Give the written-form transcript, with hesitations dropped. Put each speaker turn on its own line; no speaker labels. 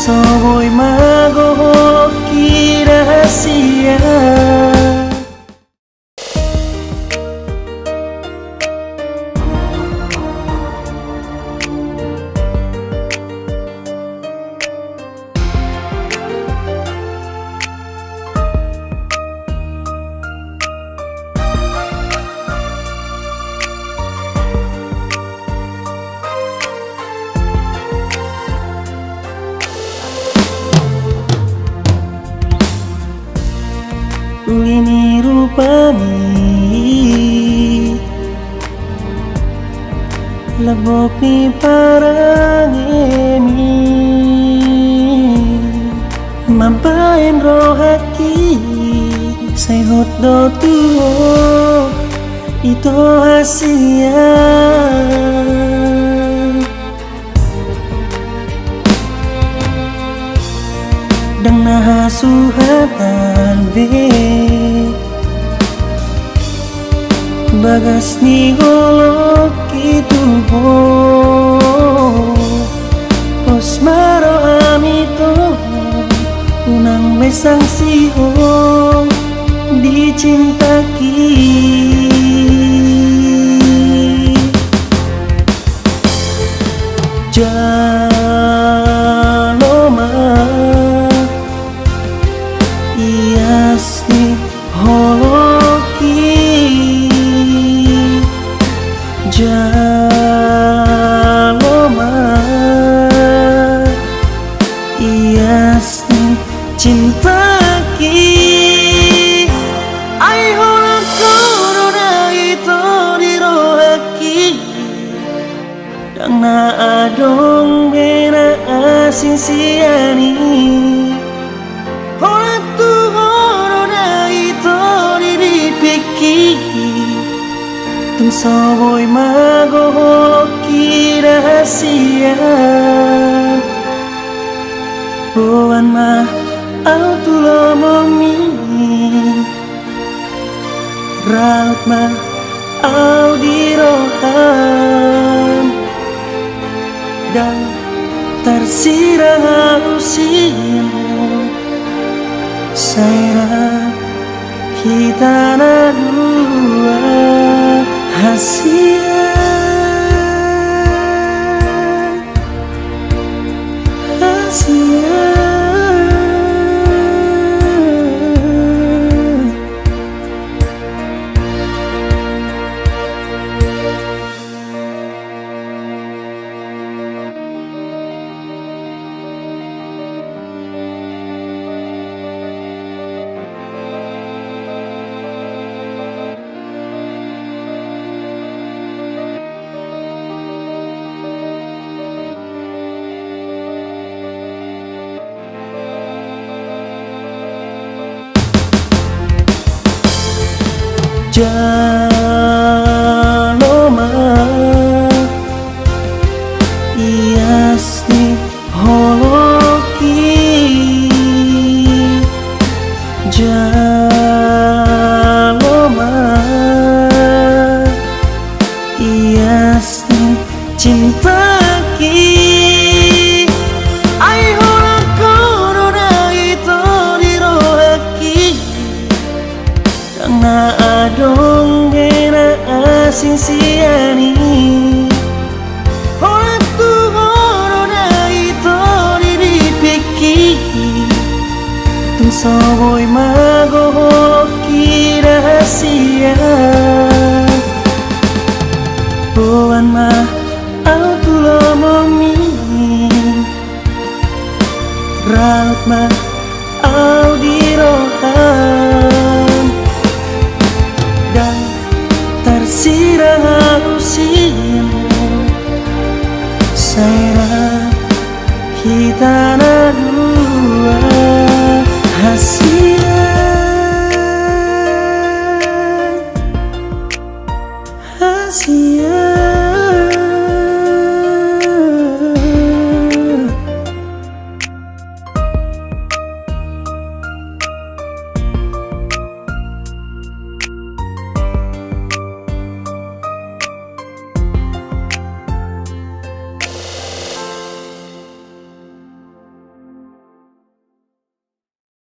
soboy magoki rahasia. Ini rupani lebok ni parang emi mampain rohaki say hot do tuo ito hasia dang nahasuhatan be bagas ni golok itu ho pos maro amito unang besang siho dicintaki jaloma iasni holoki jaloma iasni cintaki ai holak corona itu dirohaki dang na adong bena asin siani holak tu corona itu diripiki tung soboy magoki rahasia buan mah au tulo momi raut mah au dirohan dan tersirang usia saya kita na dua hasil jaloma iasni holoki jaloma iasni cintaki ai holak corona itu dirohaki dang na adong bena asin siani holak tu corona itu diripiki tung soboy magoki rahasia buan mah au tulo momi raut mah au dirohan dan tersirang usia saya kita na dua hasil hasil